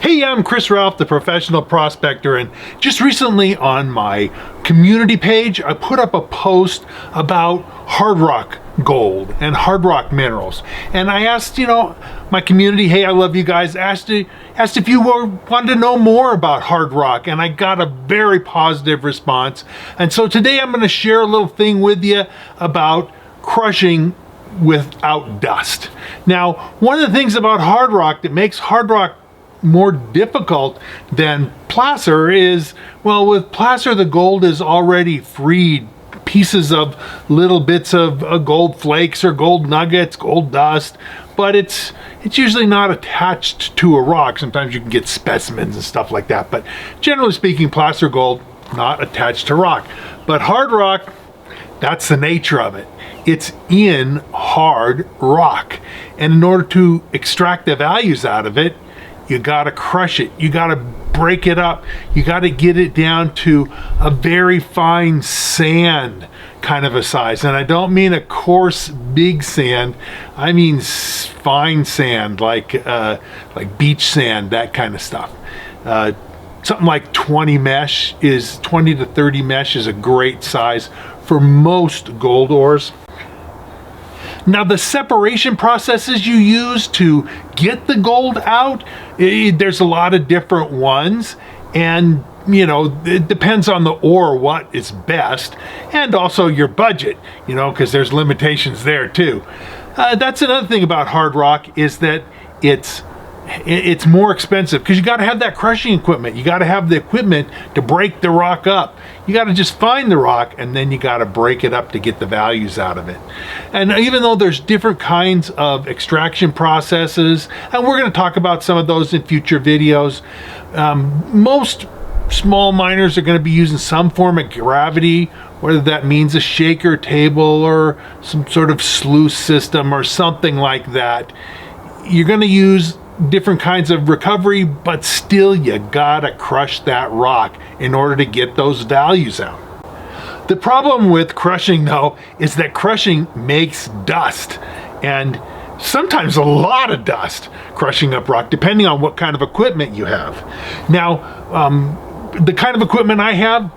Hey, I'm Chris Ralph, the professional prospector, and just recently on my community page, I put up a post about hard rock gold and hard rock minerals. And I asked, my community, hey, I love you guys, asked if you wanted to know more about hard rock, and I got a very positive response. And so today I'm going to share a little thing with you about crushing without dust. Now, one of the things about hard rock that makes hard rock more difficult than placer is, well, with placer the gold is already freed, pieces of little bits of gold flakes or gold nuggets, gold dust, but it's usually not attached to a rock. Sometimes you can get specimens and stuff like that, but generally speaking, placer gold not attached to rock. But hard rock, that's the nature of it. It's in hard rock, and in order to extract the values out of it, you gotta crush it, you gotta break it up, you gotta get it down to a very fine sand kind of a size. And I don't mean a coarse big sand, I mean fine sand, like beach sand, that kind of stuff. Something like 20 to 30 mesh is a great size for most gold ores. Now, the separation processes you use to get the gold out, there's a lot of different ones, and it depends on the ore what is best, and also your budget, because there's limitations there too. That's another thing about hard rock, is that it's more expensive because you got to have that crushing equipment. You got to have the equipment to break the rock up. You got to just find the rock, and then you got to break it up to get the values out of it. And even though there's different kinds of extraction processes, and we're going to talk about some of those in future videos, most small miners are going to be using some form of gravity, whether that means a shaker table or some sort of sluice system or something like that. You're going to use different kinds of recovery, but still you gotta crush that rock in order to get those values out. The problem with crushing, though, is that crushing makes dust, and sometimes a lot of dust crushing up rock, depending on what kind of equipment you have. Now, the kind of equipment I have,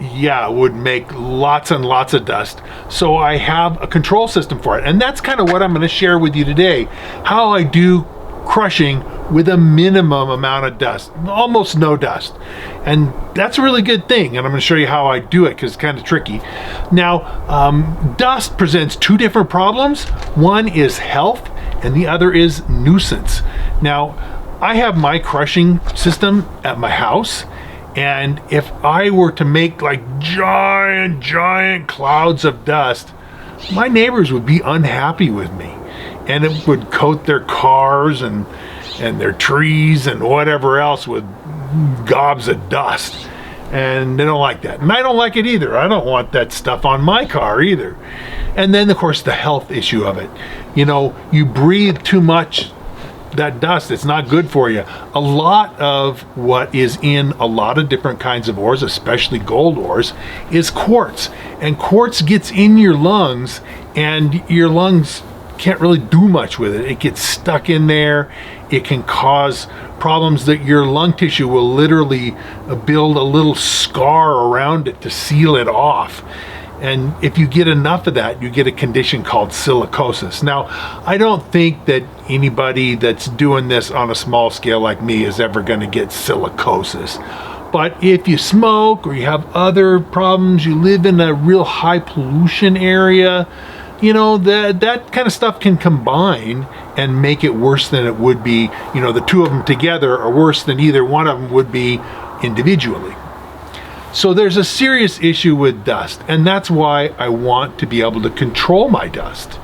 would make lots and lots of dust. So I have a control system for it. And that's kind of what I'm going to share with you today, how I do crushing with a minimum amount of dust, almost no dust. And that's a really good thing. And I'm going to show you how I do it because it's kind of tricky. Now, dust presents two different problems. One is health and the other is nuisance. Now, I have my crushing system at my house, and if I were to make like giant clouds of dust, my neighbors would be unhappy with me, and it would coat their cars and their trees and whatever else with gobs of dust. And they don't like that. And I don't like it either. I don't want that stuff on my car either. And then, of course, the health issue of it. You breathe too much that dust, it's not good for you. A lot of what is in a lot of different kinds of ores, especially gold ores, is quartz. And quartz gets in your lungs, and your lungs can't really do much with it. It gets stuck in there. It can cause problems that your lung tissue will literally build a little scar around it to seal it off. And if you get enough of that, you get a condition called silicosis. Now, I don't think that anybody that's doing this on a small scale like me is ever going to get silicosis. But if you smoke or you have other problems, you live in a real high pollution area, that kind of stuff can combine and make it worse than it would be. The two of them together are worse than either one of them would be individually. So there's a serious issue with dust, and that's why I want to be able to control my dust.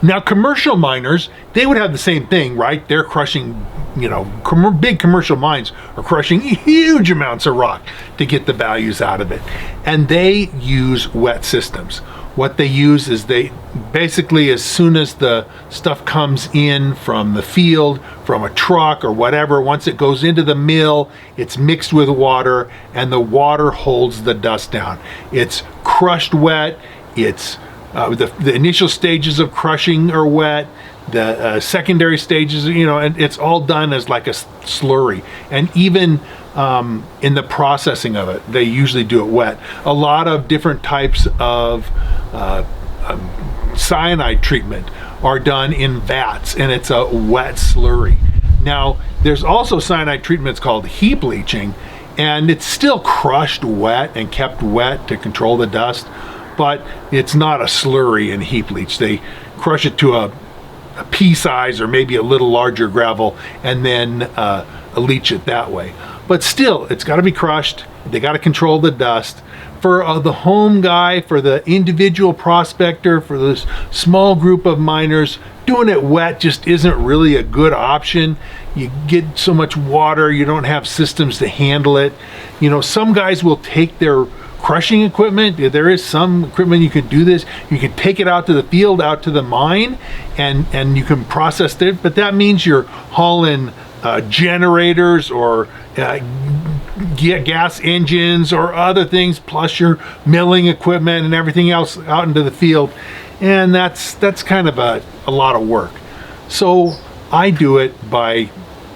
Now, commercial miners, they would have the same thing, right? They're crushing, big commercial mines are crushing huge amounts of rock to get the values out of it. And they use wet systems. What they use is they basically, as soon as the stuff comes in from the field, from a truck or whatever, once it goes into the mill, it's mixed with water, and the water holds the dust down. It's crushed wet. It's the initial stages of crushing are wet. the secondary stages, and it's all done as like a slurry. And even in the processing of it, they usually do it wet. A lot of different types of cyanide treatment are done in vats, and it's a wet slurry. Now, there's also cyanide treatments called heap leaching, and it's still crushed wet and kept wet to control the dust, but it's not a slurry in heap leach. They crush it to a pea size or maybe a little larger gravel, and then leach it that way. But still, it's got to be crushed. They got to control the dust. For the home guy, for the individual prospector, for this small group of miners, doing it wet just isn't really a good option. You get so much water, you don't have systems to handle it. Some guys will take their crushing equipment. There is some equipment you can do this. You can take it out to the field, out to the mine, and you can process it. But that means you're hauling generators or gas engines or other things, plus your milling equipment and everything else out into the field. And that's kind of a lot of work. So I do it by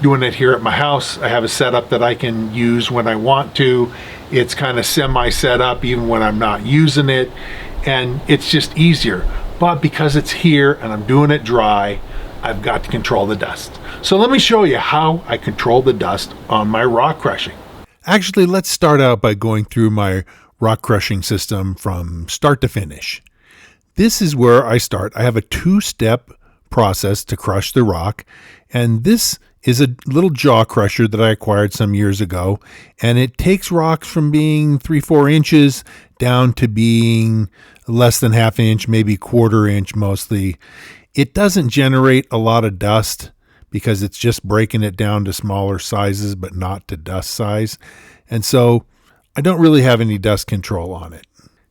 doing it here at my house. I have a setup that I can use when I want to. It's kind of semi set up even when I'm not using it, and it's just easier. But because it's here and I'm doing it dry, I've got to control the dust. So let me show you how I control the dust on my rock crushing. Actually, let's start out by going through my rock crushing system from start to finish. This is where I start. I have a 2-step process to crush the rock, and this is a little jaw crusher that I acquired some years ago, and it takes rocks from being 3-4 inches down to being less than ½ inch, maybe 1/4 inch mostly. It doesn't generate a lot of dust because it's just breaking it down to smaller sizes, but not to dust size. And so I don't really have any dust control on it.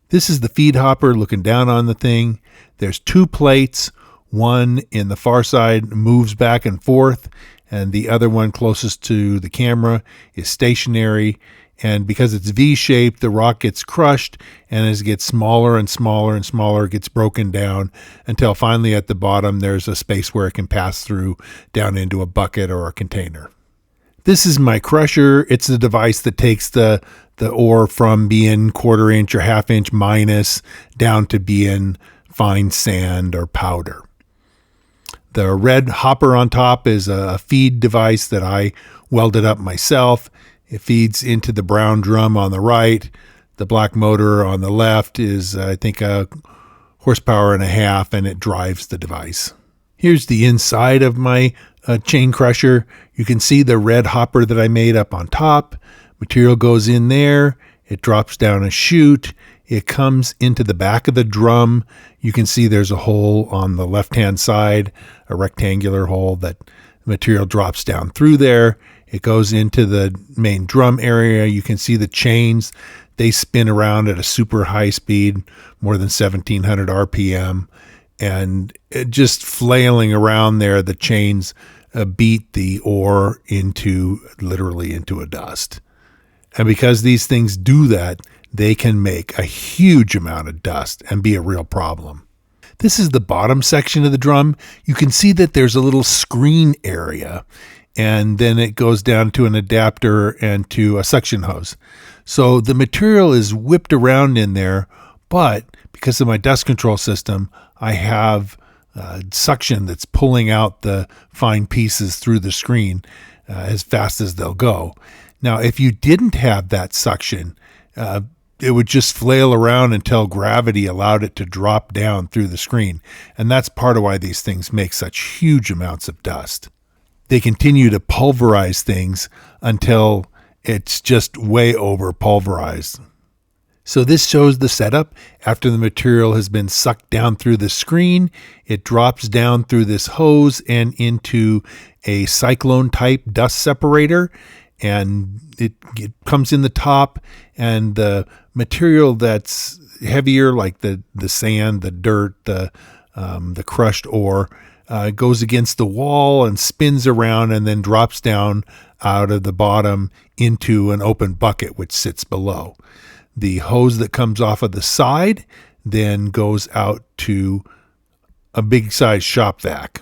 This is the feed hopper looking down on the thing. There's 2 plates. One in the far side moves back and forth, and the other one closest to the camera is stationary. And because it's V-shaped, the rock gets crushed, and as it gets smaller and smaller and smaller, it gets broken down until finally at the bottom there's a space where it can pass through down into a bucket or a container. This is my crusher. It's the device that takes the ore from being 1/4 inch or ½ inch minus down to being fine sand or powder. The red hopper on top is a feed device that I welded up myself. It feeds into the brown drum on the right. The black motor on the left is, I think, a 1.5 horsepower, and it drives the device. Here's the inside of my chain crusher. You can see the red hopper that I made up on top. Material goes in there. It drops down a chute. It comes into the back of the drum. You can see there's a hole on the left-hand side, a rectangular hole that material drops down through there. It goes into the main drum area. You can see the chains. They spin around at a super high speed, more than 1,700 RPM, and just flailing around there, the chains beat the ore literally into a dust. And because these things do that, they can make a huge amount of dust and be a real problem. This is the bottom section of the drum. You can see that there's a little screen area, and then it goes down to an adapter and to a suction hose. So the material is whipped around in there, but because of my dust control system, I have suction that's pulling out the fine pieces through the screen as fast as they'll go. Now, if you didn't have that suction, it would just flail around until gravity allowed it to drop down through the screen. And that's part of why these things make such huge amounts of dust. They continue to pulverize things until it's just way over pulverized. So this shows the setup. After the material has been sucked down through the screen, it drops down through this hose and into a cyclone type dust separator, and it comes in the top, and the material that's heavier, like the sand, the dirt, the crushed ore, goes against the wall and spins around and then drops down out of the bottom into an open bucket which sits below. The hose that comes off of the side then goes out to a big size shop vac.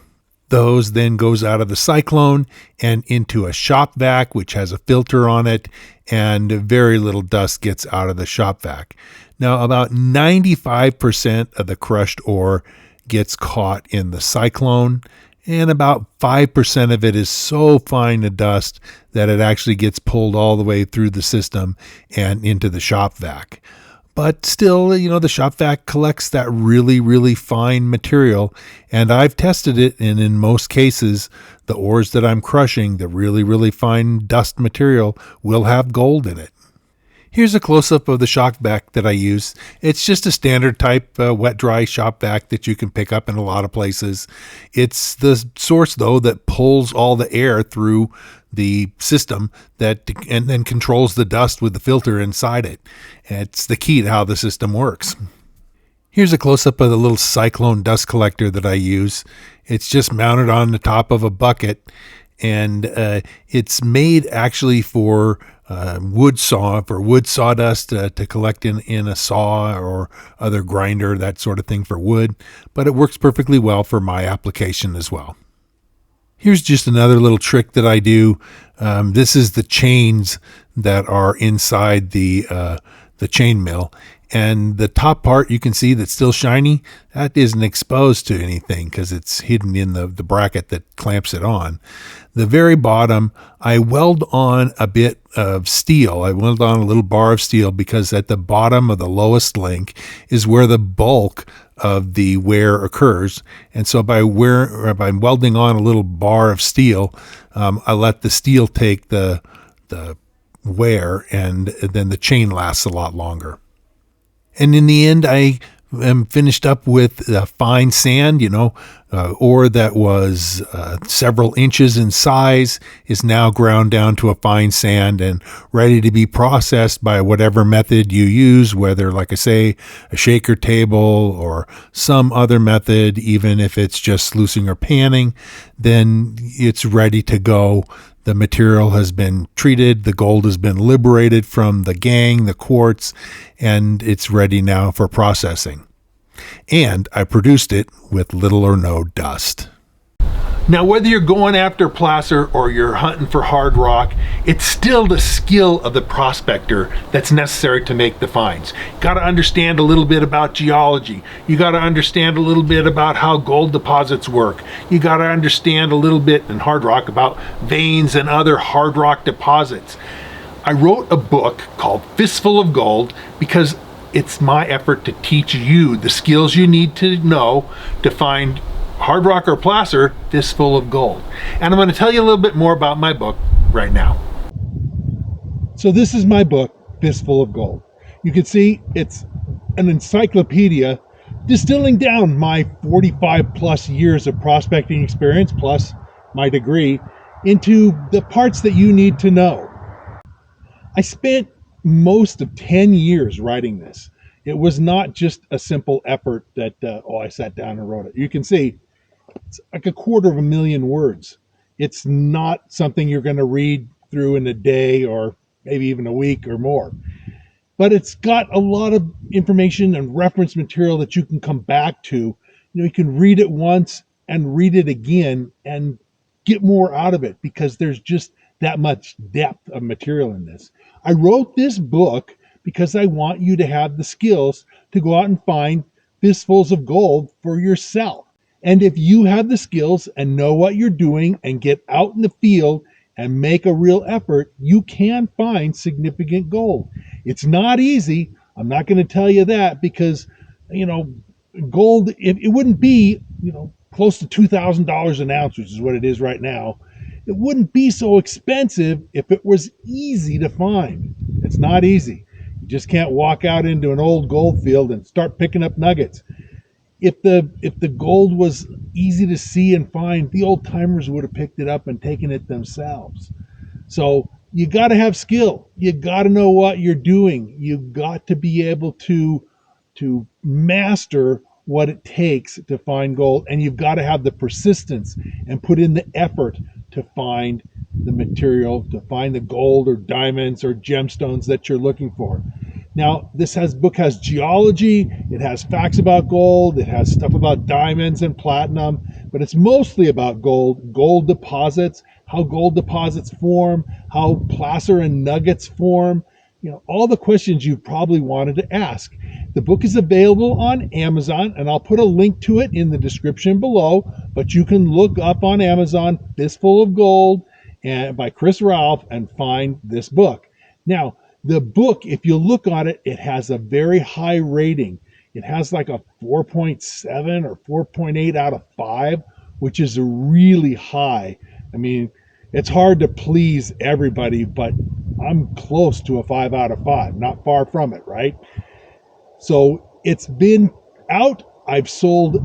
those then goes out of the cyclone and into a shop vac, which has a filter on it, and very little dust gets out of the shop vac. Now, about 95% of the crushed ore gets caught in the cyclone, and about 5% of it is so fine to dust that it actually gets pulled all the way through the system and into the shop vac. But still, the shop vac collects that really, really fine material, and I've tested it, and in most cases, the ores that I'm crushing, the really, really fine dust material, will have gold in it. Here's a close-up of the shop vac that I use. It's just a standard type wet-dry shop vac that you can pick up in a lot of places. It's the source, though, that pulls all the air through the system and then controls the dust with the filter inside it. It's the key to how the system works. Here's a close-up of the little cyclone dust collector that I use. It's just mounted on the top of a bucket, and it's made actually for wood sawdust to collect in a saw or other grinder, that sort of thing for wood, but it works perfectly well for my application as well. Here's just another little trick that I do. This is the chains that are inside the chain mill. And the top part you can see that's still shiny, that isn't exposed to anything because it's hidden in the bracket that clamps it on. The very bottom, I weld on a bit of steel. I weld on a little bar of steel because at the bottom of the lowest link is where the bulk of the wear occurs. And so by welding on a little bar of steel, I let the steel take the wear, and then the chain lasts a lot longer. And in the end, I am finished up with fine sand, ore that was several inches in size is now ground down to a fine sand and ready to be processed by whatever method you use, whether, like I say, a shaker table or some other method, even if it's just sluicing or panning, then it's ready to go. The material has been treated, the gold has been liberated from the gangue, the quartz, and it's ready now for processing. And I produced it with little or no dust. Now, whether you're going after placer or you're hunting for hard rock, it's still the skill of the prospector that's necessary to make the finds. You got to understand a little bit about geology. You got to understand a little bit about how gold deposits work. You got to understand a little bit in hard rock about veins and other hard rock deposits. I wrote a book called Fistful of Gold because it's my effort to teach you the skills you need to know to find hard rock or placer fistful of gold. And I'm going to tell you a little bit more about my book right now. So this is my book, Fistful of Gold. You can see it's an encyclopedia distilling down my 45 plus years of prospecting experience plus my degree into the parts that you need to know. I spent most of 10 years writing this. It was not just a simple effort that, I sat down and wrote it. You can see it's like 250,000 words. It's not something you're going to read through in a day or maybe even a week or more. But it's got a lot of information and reference material that you can come back to. You can read it once and read it again and get more out of it because there's just that much depth of material in this. I wrote this book because I want you to have the skills to go out and find fistfuls of gold for yourself. And if you have the skills and know what you're doing and get out in the field and make a real effort, you can find significant gold. It's not easy. I'm not going to tell you that because, gold, it wouldn't be, close to $2,000 an ounce, which is what it is right now. It wouldn't be so expensive if it was easy to find. It's not easy. You just can't walk out into an old gold field and start picking up nuggets. If the gold was easy to see and find, the old timers would have picked it up and taken it themselves. So you got to have skill. You got to know what you're doing. You got to be able to master what it takes to find gold, and you've got to have the persistence and put in the effort to find the material, to find the gold or diamonds or gemstones that you're looking for. Now, book has geology, it has facts about gold, it has stuff about diamonds and platinum, but it's mostly about gold deposits, how gold deposits form, how placer and nuggets form, all the questions you've probably wanted to ask. The book is available on Amazon, and I'll put a link to it in the description below, but you can look up on Amazon Fistful of Gold and by Chris Ralph and find this book. Now, the book, if you look on it, it has a very high rating. It has like a 4.7 or 4.8 out of 5, which is really high. I mean, it's hard to please everybody, but I'm close to a 5 out of 5, not far from it, right? So it's been out. I've sold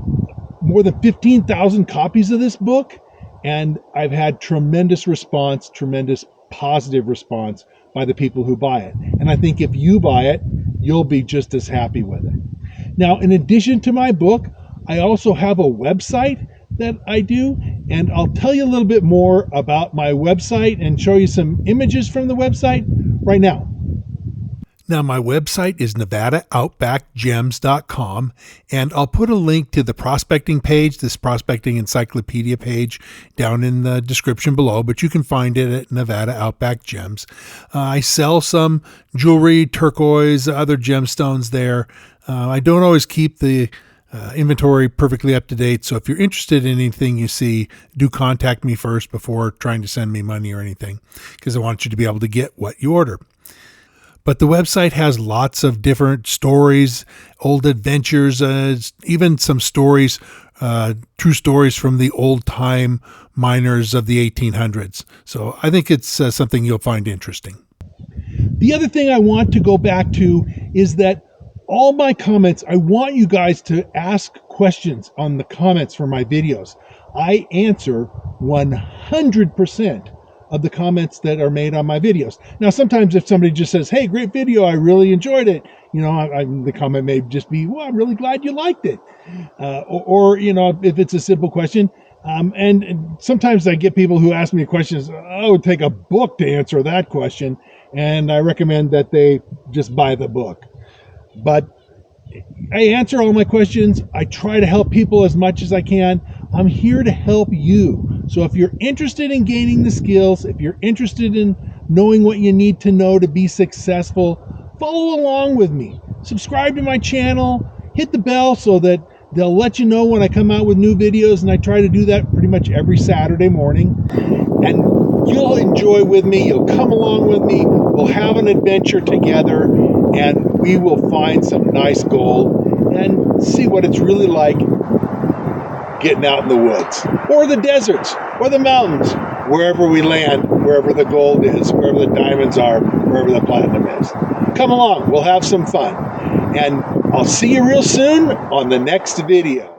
more than 15,000 copies of this book, and I've had tremendous response, tremendous positive response by the people who buy it. And I think if you buy it, you'll be just as happy with it. Now, in addition to my book, I also have a website that I do, and I'll tell you a little bit more about my website and show you some images from the website right now. Now, my website is nevadaoutbackgems.com, and I'll put a link to the prospecting page, this prospecting encyclopedia page, down in the description below, but you can find it at Nevada Outback Gems. I sell some jewelry, turquoise, other gemstones there. I don't always keep the inventory perfectly up to date, so if you're interested in anything you see, do contact me first before trying to send me money or anything, because I want you to be able to get what you order. But the website has lots of different stories, old adventures, even some stories, true stories from the old-time miners of the 1800s. So I think it's something you'll find interesting. The other thing I want to go back to is that all my comments, I want you guys to ask questions on the comments for my videos. I answer 100% of the comments that are made on my videos. Now, sometimes if somebody just says, hey, great video, I really enjoyed it, the comment may just be, well, I'm really glad you liked it. Or if it's a simple question. And sometimes I get people who ask me questions, oh, it would take a book to answer that question. And I recommend that they just buy the book. But I answer all my questions. I try to help people as much as I can. I'm here to help you. So if you're interested in gaining the skills, if you're interested in knowing what you need to know to be successful, follow along with me. Subscribe to my channel, hit the bell so that they'll let you know when I come out with new videos, and I try to do that pretty much every Saturday morning. And you'll enjoy with me, you'll come along with me, we'll have an adventure together, and we will find some nice gold and see what it's really like getting out in the woods, or the deserts, or the mountains, wherever we land, wherever the gold is, wherever the diamonds are, wherever the platinum is. Come along, we'll have some fun. And I'll see you real soon on the next video.